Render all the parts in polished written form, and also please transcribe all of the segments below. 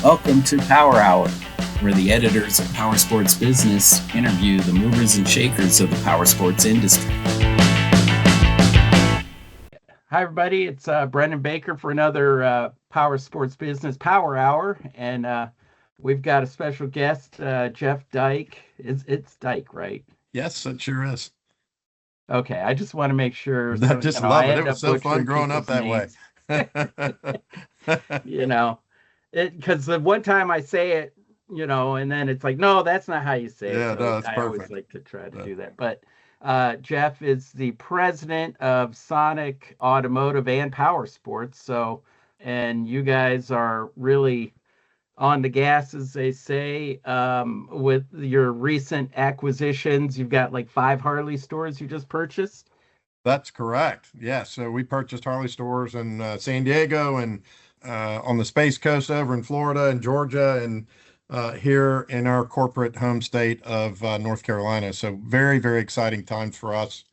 Welcome to Power Hour, where the editors of Powersports Business interview the movers and shakers of the powersports industry. Hi, everybody. It's Brendan Baker for another Powersports Business Power Hour, and we've got a special guest, Jeff Dyke. It's Dyke, right? Yes, it sure is. Okay, I just want to make sure. I just love it. It was so fun butchering growing up people's that way. You know, because the one time I say it, and then it's like, no, that's not how you say Yeah, it. no, it's I always perfect. like to try to do that. But Jeff is the president of Sonic Automotive and Powersports. So, and you guys are really on the gas, as they say, with your recent acquisitions. You've got like 5 Harley stores you just purchased. That's correct. Yeah, so we purchased Harley stores in San Diego and on the Space Coast over in Florida and Georgia and here in our corporate home state of North Carolina. So very, very exciting times for us.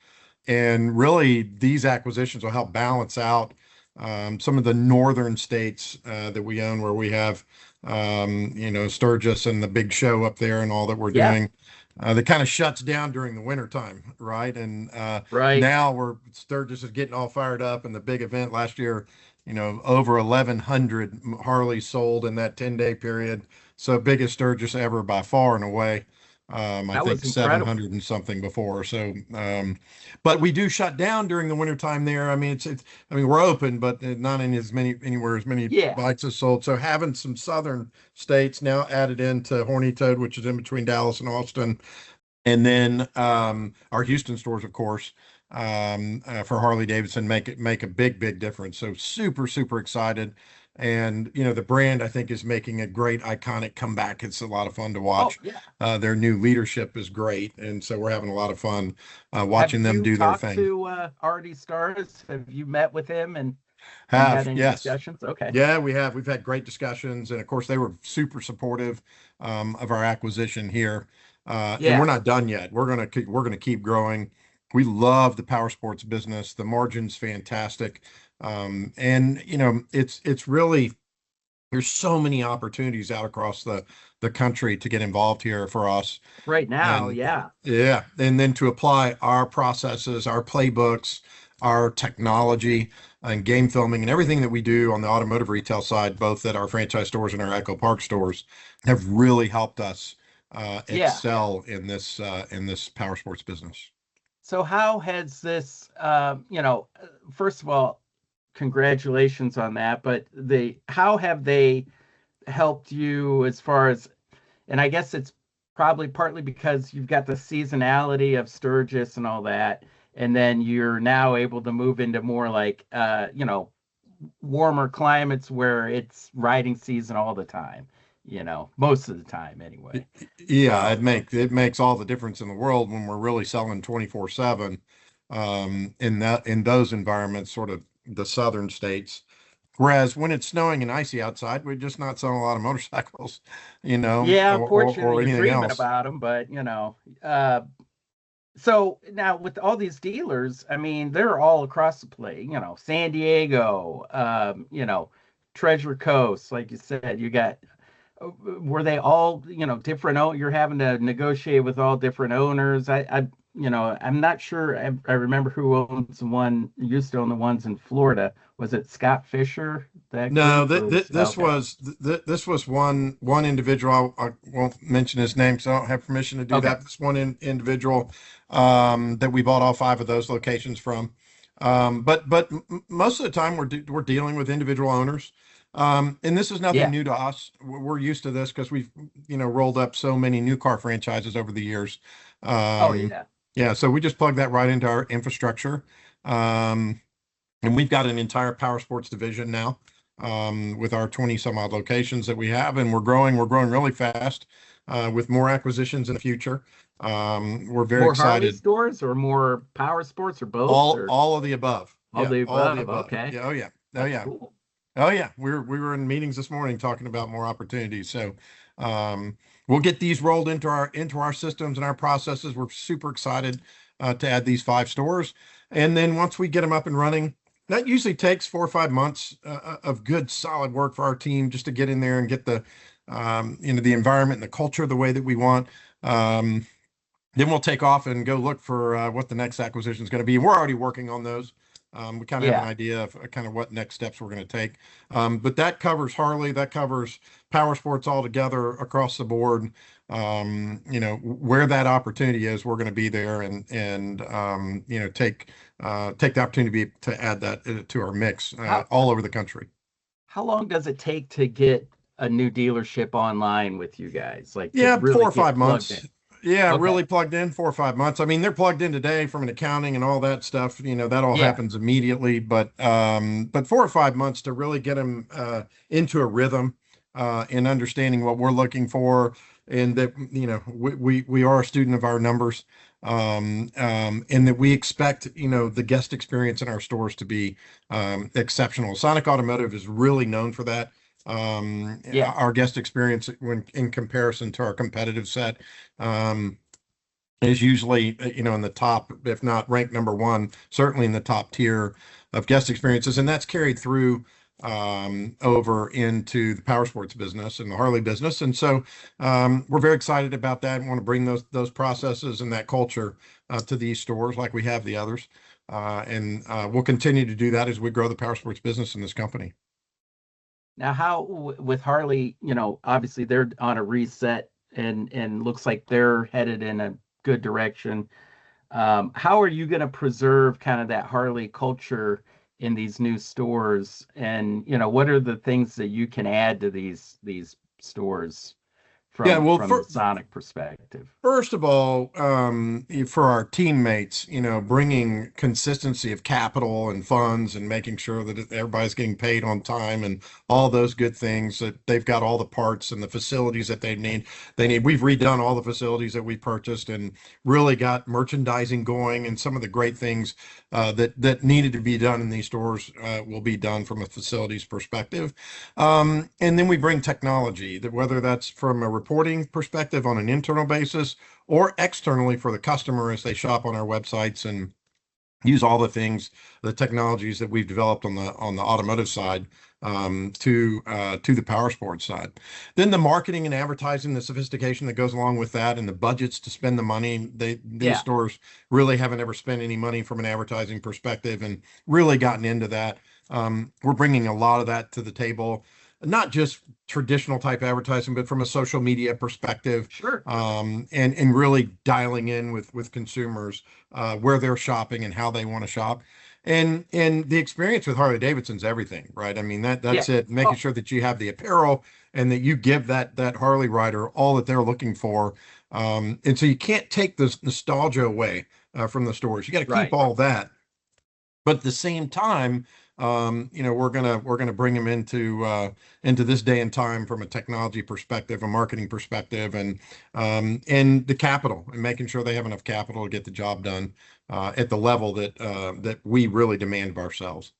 And really, these acquisitions will help balance out some of the northern states that we own, where we have, Sturgis and the big show up there and all that we're Yeah. doing. That kind of shuts down during the winter time, right? And Right. now Sturgis is getting all fired up, and the big event last year, over 1,100 Harleys sold in that 10-day period. So biggest Sturgis ever by far and away. I That think was incredible. 700 and something before. So, but we do shut down during the wintertime there. I mean, we're open, but not in anywhere as many Yeah. bikes as sold. So having some southern states now added into Horny Toad, which is in between Dallas and Austin, and then our Houston stores, of course, for Harley-Davidson make a big difference. So super, super excited. And, the brand, I think, is making a great iconic comeback. It's a lot of fun to Oh, watch. yeah. Their new leadership is great. And so we're having a lot of fun watching Have them you do their talked thing. to Artie Stars? Have you met with him and had any Yes. discussions? Okay. Yeah, we have. We've had great discussions. And of course, they were super supportive of our acquisition here. And Yeah. we're not done yet. We're gonna keep growing. We love the power sports business. The margin's fantastic. And it's really, there's so many opportunities out across the country to get involved here for us. Right now, And yeah. yeah, and then to apply our processes, our playbooks, our technology and game filming and everything that we do on the automotive retail side, both at our franchise stores and our Echo Park stores, have really helped us Yeah. excel in this power sports business. So how has this, first of all, congratulations on that, but how have they helped you as far as, and I guess it's probably partly because you've got the seasonality of Sturgis and all that, and then you're now able to move into more like, warmer climates where it's riding season all the time, most of the time anyway. Yeah, So, it makes all the difference in the world when we're really selling 24/7 in those environments, sort of the southern states. Whereas when it's snowing and icy outside, we're just not selling a lot of motorcycles, yeah, or unfortunately, you're anything dreaming else. about them, but so now with all these dealers, I mean, they're all across the place, San Diego, Treasure Coast, like you said, you got, were they all, different, you're having to negotiate with all different owners. I'm not sure. I remember who owns the one, used to own the ones in Florida. Was it Scott Fisher, that No, group, or okay. this was one individual. I won't mention his name, so I don't have permission to do Okay. that. This one individual that we bought all 5 of those locations from. But most of the time we're dealing with individual owners. And this is nothing Yeah. new to us. We're used to this because we've rolled up so many new car franchises over the years. Oh, Um, yeah. yeah, so we just plug that right into our infrastructure. Um, and we've got an entire power sports division now, with our 20 some odd locations that we have, and we're growing really fast, with more acquisitions in the future. We're very More Harley excited. stores or more power sports or both All or all of the above. all Yeah, the all of the above? above. Okay. Yeah, oh yeah. Oh That's yeah. cool. Oh yeah. We were in meetings this morning talking about more opportunities. So we'll get these rolled into our systems and our processes. We're super excited to add these 5 stores. And then once we get them up and running, that usually takes 4 or 5 months of good, solid work for our team just to get in there and get the, the environment and the culture the way that we want. Then we'll take off and go look for what the next acquisition is going to be. We're already working on those. We kind of have an idea of kind of what next steps we're going to take. But that covers Harley, that covers Powersports all together across the board. Where that opportunity is, we're going to be there and take the opportunity to add that to our mix all over the country. How long does it take to get a new dealership online with you guys? Like, really 4 or 5 months. Yeah, okay. Really plugged in 4 or 5 months. I mean, they're plugged in today from an accounting and all that stuff. That all happens immediately. But 4 or 5 months to really get them into a rhythm and understanding what we're looking for, and that we are a student of our numbers, and that we expect the guest experience in our stores to be exceptional. Sonic Automotive is really known for that. Our guest experience when in comparison to our competitive set is usually in the top, if not ranked number one, certainly in the top tier of guest experiences, and that's carried through over into the Powersports business and the Harley business. And so we're very excited about that and want to bring those processes and that culture to these stores like we have the others, and we'll continue to do that as we grow the Powersports business in this company. Now, how with Harley, obviously they're on a reset and looks like they're headed in a good direction. How are you going to preserve kind of that Harley culture in these new stores? And, what are the things that you can add to these stores from the Sonic perspective? First of all, for our teammates, bringing consistency of capital and funds and making sure that everybody's getting paid on time and all those good things, that they've got all the parts and the facilities that they need. We've redone all the facilities that we purchased and really got merchandising going, and some of the great things that needed to be done in these stores will be done from a facilities perspective. And then we bring technology, that whether that's from a reporting perspective on an internal basis or externally for the customer as they shop on our websites and use all the technologies that we've developed on the automotive side to the Powersports side. Then the marketing and advertising, the sophistication that goes along with that, and the budgets to spend the money. These stores really haven't ever spent any money from an advertising perspective and really gotten into that. We're bringing a lot of that to the table, not just traditional type advertising, but from a social media perspective. Sure. And really dialing in with consumers where they're shopping and how they want to shop. And the experience with Harley-Davidson is everything, right? I mean, that's it. Making sure that you have the apparel and that you give that Harley rider all that they're looking for. And so you can't take this nostalgia away from the stores. You got to keep all that. But at the same time, we're gonna bring them into this day and time from a technology perspective, a marketing perspective, and the capital, and making sure they have enough capital to get the job done at the level that we really demand of ourselves.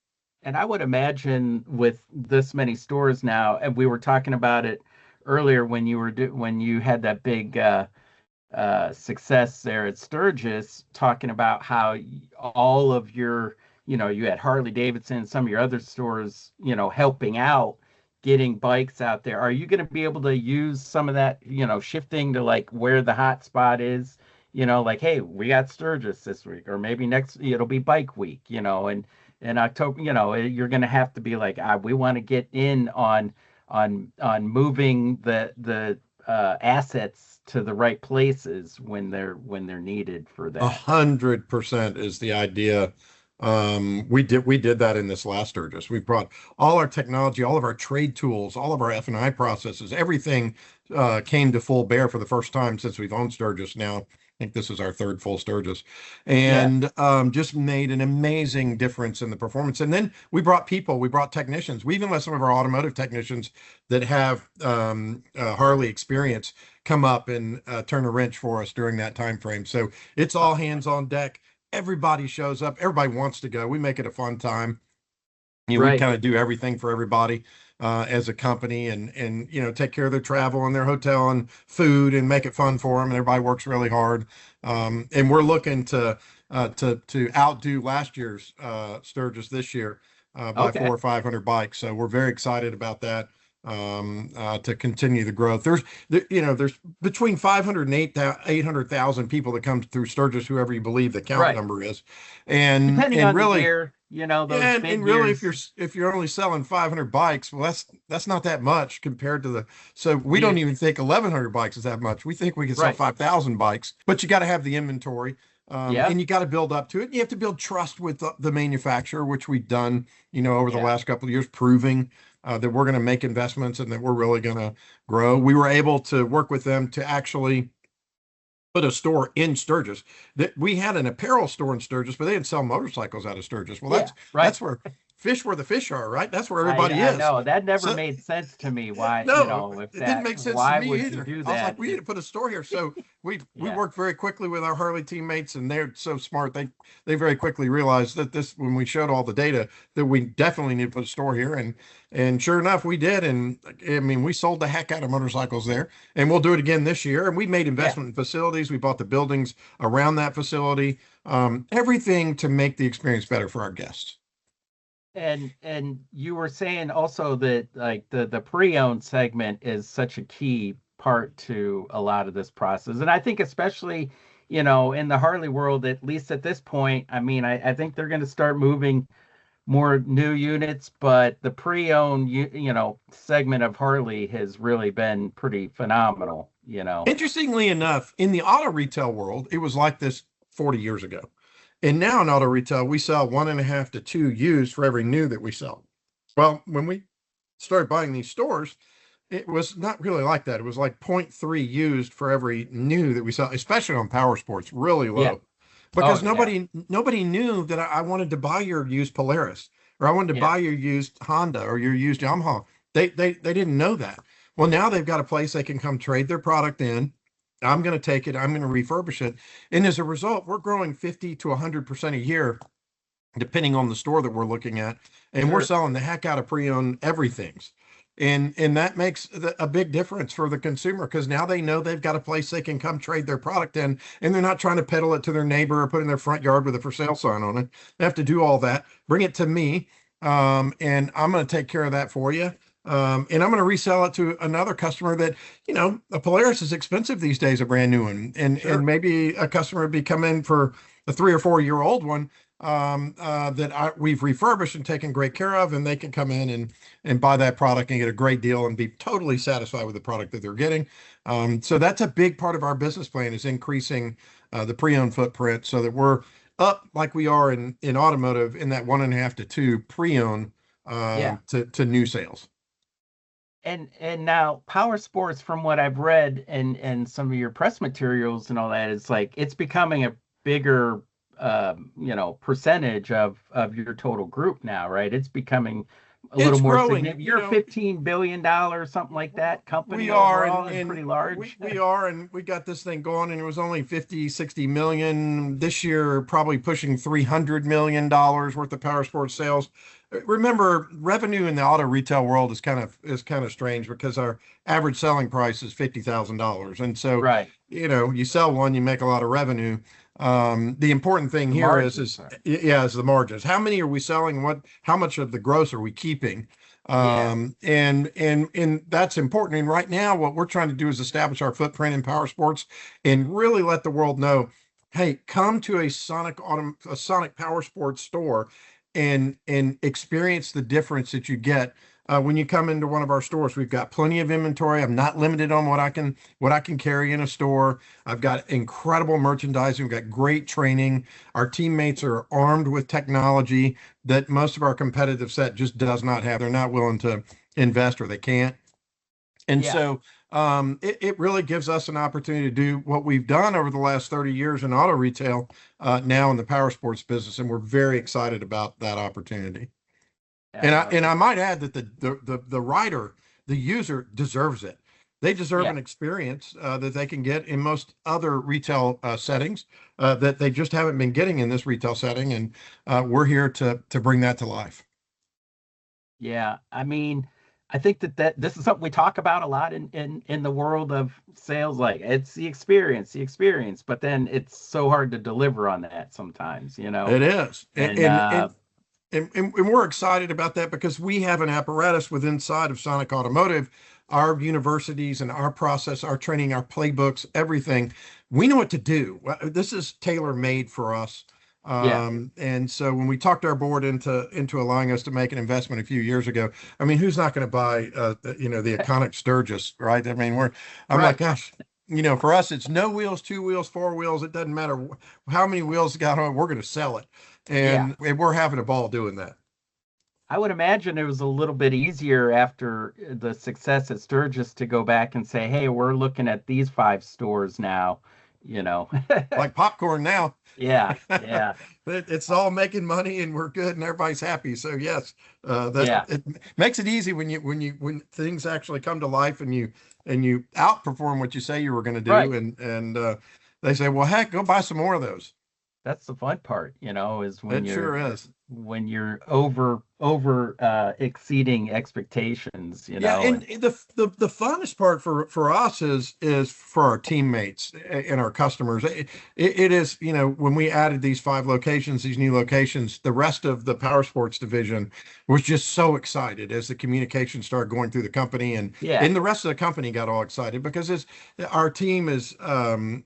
And I would imagine with this many stores now, and we were talking about it earlier when you had that big success there at Sturgis, talking about how all of your you had Harley-Davidson, some of your other stores, helping out, getting bikes out there. Are you going to be able to use some of that, shifting to like where the hot spot is, like, hey, we got Sturgis this week, or maybe next, it'll be bike week, and in October, you're going to have to be like, we want to get in on moving the assets to the right places when they're needed for that. 100% is the idea. We did that in this last Sturgis. We brought all our technology, all of our trade tools, all of our F&I processes, everything came to full bear for the first time since we've owned Sturgis now. I think this is our third full Sturgis, and just made an amazing difference in the performance. And then we brought technicians. We even let some of our automotive technicians that have Harley experience come up and turn a wrench for us during that time frame. So it's all hands on deck. Everybody shows up. Everybody wants to go. We make it a fun time. We kind of do everything for everybody as a company, and take care of their travel and their hotel and food and make it fun for them. And everybody works really hard. And we're looking to to outdo last year's Sturgis this year by Okay. 400 or 500 bikes. So we're very excited about that to continue the growth. There's between 500 and 800,000 people that come through Sturgis, whoever you believe the count Right. number is, and Depending on the really. year, those Yeah, big and really, years. if you're only selling 500 bikes, well, that's not that much compared to the. So we Yeah. don't even think 1,100 bikes is that much. We think we can sell Right. 5,000 bikes, but you got to have the inventory, Yeah. and you got to build up to it. You have to build trust with the manufacturer, which we've done, over the Yeah. last couple of years, proving that we're going to make investments and that we're really going to grow. We were able to work with them to actually put a store in Sturgis. That we had an apparel store in Sturgis, but they didn't sell motorcycles out of Sturgis. Well, Yeah. that's Right. where the fish are, right? That's where I everybody I is. know that never So made sense to me. Why, no, if it didn't that, make sense to why me would you either. do I was like, that? we need to put a store here. So we Yeah. worked very quickly with our Harley teammates, and they're so smart. They very quickly realized that when we showed all the data, that we definitely need to put a store here, and sure enough, we did. And I mean, we sold the heck out of motorcycles there, and we'll do it again this year. And we made Yeah. investment in facilities. We bought the buildings around that facility, everything to make the experience better for our guests. And you were saying also that like the pre-owned segment is such a key part to a lot of this process. And I think especially, in the Harley world, at least at this point, I mean, I think they're going to start moving more new units, but the pre-owned segment of Harley has really been pretty phenomenal. Interestingly enough, in the auto retail world, it was like this 40 years ago. And now in auto retail, we sell 1.5 to 2 used for every new that we sell. Well, when we started buying these stores, it was not really like that. It was like 0.3 used for every new that we sell, especially on power sports, really low. Yeah. Because Oh, yeah. nobody knew that I wanted to buy your used Polaris, or I wanted to Yeah. buy your used Honda or your used Yamaha. They didn't know that. Well, now they've got a place they can come trade their product in. I'm going to take it. I'm going to refurbish it. And as a result, we're growing 50 to 100% a year, depending on the store that we're looking at. And we're Sure. selling the heck out of pre-owned everything's. And that makes a big difference for the consumer, because now they know they've got a place they can come trade their product in, and they're not trying to peddle it to their neighbor or put it in their front yard with a for sale sign on it. They have to do all that, bring it to me, and I'm going to take care of that for you. And I'm going to resell it to another customer that, a Polaris is expensive these days, a brand new one. Sure. And maybe a customer would be coming for a 3 or 4 year old one that we've refurbished and taken great care of, and they can come in and buy that product and get a great deal and be totally satisfied with the product that they're getting. So that's a big part of our business plan, is increasing the pre-owned footprint so that we're up like we are in automotive in that 1.5 to 2 pre-owned Yeah. to new sales. And now power sports, from what I've read and some of your press materials and all that, is like it's becoming a bigger percentage of your total group now, right? It's becoming a little It's more growing. significant. You're a $15 billion something like that company We are, overall, and pretty large. we are, and we got this thing going, and it was only 50, 60 million this year, probably pushing $300 million worth of power sports sales. Remember, revenue in the auto retail world is kind of strange, because our average selling price is $50,000. And so, Right. you sell one, you make a lot of revenue. The important thing here margins, is the margins. How many are we selling? How much of the gross are we keeping? And that's important. And right now, what we're trying to do is establish our footprint in power sports and really let the world know, hey, come to a Sonic Power Sports store and experience the difference that you get when you come into one of our stores. We've got plenty of inventory. I'm not limited on what I can carry in a store. I've got incredible merchandising. We've got great training. Our teammates are armed with technology that most of our competitive set just does not have. They're not willing to invest, or they can't. And so it really gives us an opportunity to do what we've done over the last 30 years in auto retail, now in the power sports business. And we're very excited about that opportunity. And I might add that the rider, the user, deserves it. They deserve an experience that they can get in most other retail settings that they just haven't been getting in this retail setting. And we're here to bring that to life. Yeah, I mean, I think that this is something we talk about a lot in the world of sales. Like it's the experience, but then it's so hard to deliver on that sometimes, you know. It is. And And we're excited about that because we have an apparatus within inside of Sonic Automotive, our universities and our process, our training, our playbooks, everything. We know what to do. This is tailor made for us. yeah, And so when we talked our board into allowing us to make an investment a few years ago, I mean, who's not going to buy, the iconic Sturgis, right? I mean, I'm like, right. gosh, for us, it's no wheels, two wheels, four wheels. It doesn't matter how many wheels it got on, we're going to sell it. Yeah. And we're having a ball doing that. I would imagine it was a little bit easier after the success at Sturgis to go back and say, hey, we're looking at these 5 stores now, you know. Like popcorn now. Yeah, yeah, It's all making money and we're good and everybody's happy. So yes, yeah, it makes it easy when things actually come to life and you outperform what you say you were going to do. right. And they say, well, heck, go buy some more of those. That's the fun part, you know, is It sure is. when you're over exceeding expectations, you Yeah, know, and the funnest part for us is for our teammates and our customers. It is, when we added these 5 locations, these new locations, the rest of the Powersports division was just so excited as the communication started going through the company, and yeah, the rest of the company got all excited because our team is,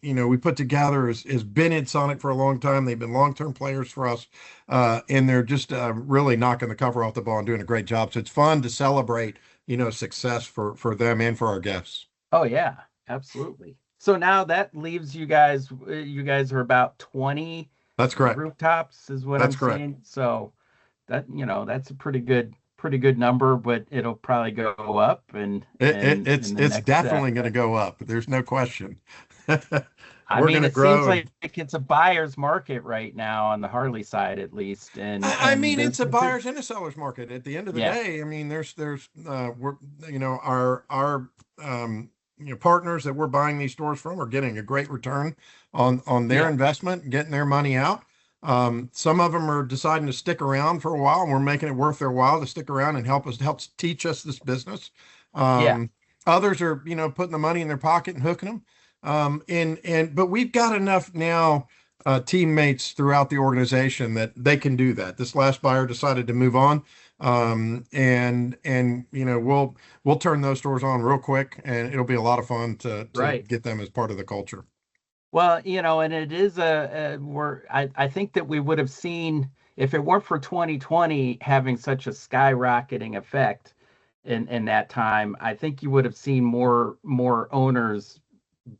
we put together has been in Sonic for a long time. They've been long-term players for us, and they're just really knocking the cover off the ball and doing a great job. So it's fun to celebrate, success for them and for our guests. oh yeah, absolutely. So now that leaves you guys. You guys are about 20 That's correct. rooftops, is what I'm That's correct. saying. So that's a pretty good number, but it'll probably go up and in the It's next definitely going to go up. There's no question. I We're mean, going to it seems grow. like it's a buyer's market right now on the Harley side, at least, I and mean, there's it's a some good, buyer's and a seller's market. At the end of the yeah, day, I mean, we're, our partners that we're buying these stores from are getting a great return on their yeah, investment, getting their money out. Some of them are deciding to stick around for a while, and we're making it worth their while to stick around and help teach us this business. yeah, Others are, putting the money in their pocket and hooking them. But we've got enough now teammates throughout the organization that they can do that. This last buyer decided to move on, and we'll turn those stores on real quick, and it'll be a lot of fun to right. get them as part of the culture. Well, and it is I think that we would have seen if it weren't for 2020 having such a skyrocketing effect in that time, I think you would have seen more owners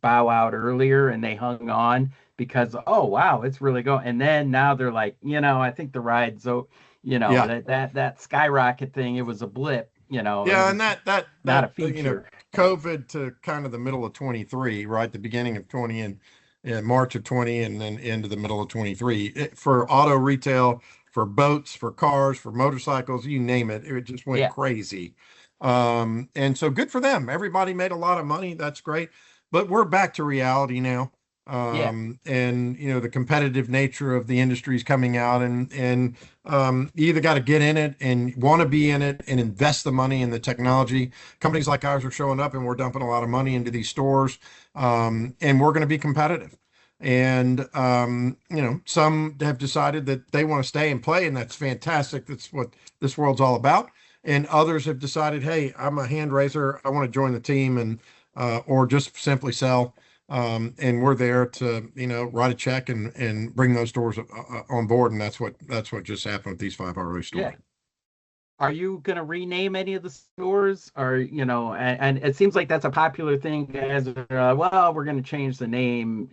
bow out earlier and they hung on because oh wow, it's really going. And then now they're like, I think the ride's so, Yeah. that skyrocket thing, it was a blip, it Yeah, was and that not a feature. COVID to kind of the middle of 23, right? The beginning of 20 and March of 20 and then into the middle of 23. For auto retail, for boats, for cars, for motorcycles, you name it, it just went Yeah, crazy. And so good for them. Everybody made a lot of money. That's great. But we're back to reality now. yeah, And the competitive nature of the industry is coming out, and you either got to get in it and want to be in it and invest the money in the technology. Companies like ours are showing up, and we're dumping a lot of money into these stores, and we're going to be competitive. And some have decided that they want to stay and play, and that's fantastic. That's what this world's all about. And others have decided, hey, I'm a hand raiser. I want to join the team, and or just simply sell. And we're there to, write a check and bring those stores on board. And that's what just happened with these 5 RO stores. yeah. Are you going to rename any of the stores? Or, and it seems like that's a popular thing. Guys are well, we're going to change the name,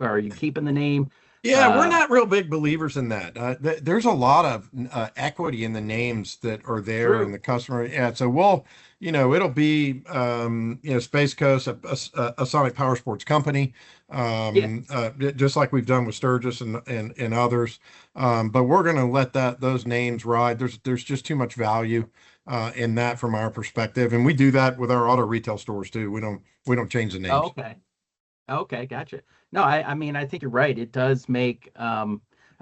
are you keeping the name? Yeah, we're Uh, not real big believers in that. There's a lot of equity in the names that are there in true. the customer. Yeah, so it'll be, Space Coast, a Sonic Powersports company, Yeah. just like we've done with Sturgis and others. But we're going to let those names ride. There's just too much value in that from our perspective, and we do that with our auto retail stores too. We don't change the Oh, names. okay. Okay. Gotcha. No, I mean, I think you're right. It does make, I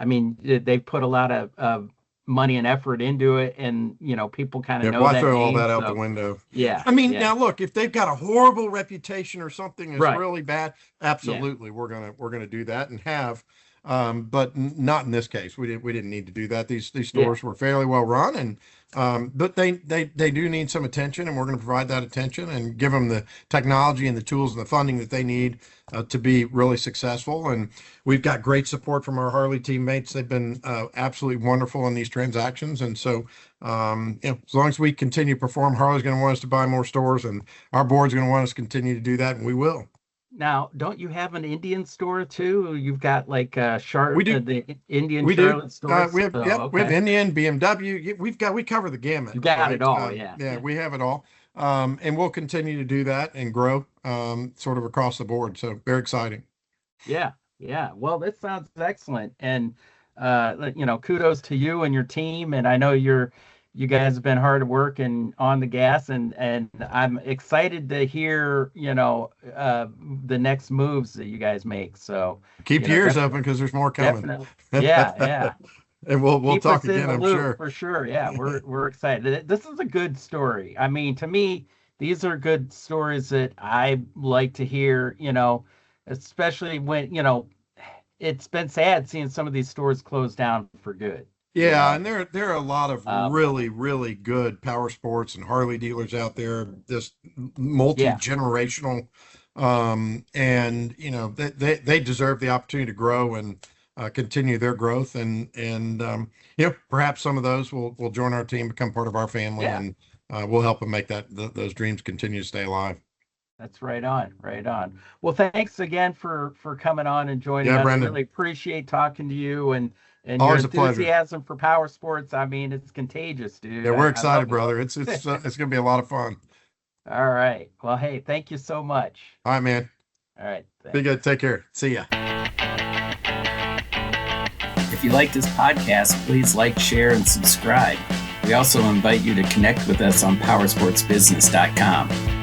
mean, they put a lot of money and effort into it, and people kind of know why that throw all name, that out so the window? yeah, I mean, yeah, now look, if they've got a horrible reputation or something is right, really bad, absolutely, we're gonna do that and have, but not in this case. We didn't need to do that. These yeah, stores were fairly well run, and but they do need some attention, and we're going to provide that attention and give them the technology and the tools and the funding that they need to be really successful. And we've got great support from our Harley teammates. They've been absolutely wonderful in these transactions, and so as long as we continue to perform, Harley's going to want us to buy more stores, and our board's going to want us to continue to do that, and we will. Now, don't you have an Indian store too? You've got like We do. the Indian We do. Charlotte stores. We have, So, yep, we have okay, Indian, BMW. We cover the gamut, you got right? it all. Yeah, Yeah, yeah, we have it all. And we'll continue to do that and grow, sort of across the board. So very exciting. yeah, yeah. Well, this sounds excellent, and kudos to you and your team. And I know you guys have been hard at work and on the gas, and I'm excited to hear the next moves that you guys make. So Keep your ears open because there's more coming. definitely, yeah, yeah. And we'll Keep talk us in again, the I'm loop sure. for sure. Yeah, we're excited. This is a good story. I mean, to me, these are good stories that I like to hear. Especially when it's been sad seeing some of these stores close down for good. Yeah, and there are a lot of Um, really, really good power sports and Harley dealers out there, just yeah, multi-generational. And they deserve the opportunity to grow and continue their growth, and perhaps some of those will join our team, become part of our family, yeah. and we'll help them make those dreams continue to stay alive. That's right on, right on. Well, thanks again for coming on and joining Yeah, us. Brendan, Really appreciate talking to you, and your always a pleasure. enthusiasm for power sports. I mean, it's contagious, dude. Yeah, we're I excited, love brother. It's it. it's going to be a lot of fun. All right. Well, hey, thank you so much. All right, man. All right. Be Thanks. good. Take care. See ya. If you like this podcast, please like, share, and subscribe. We also invite you to connect with us on powersportsbusiness.com.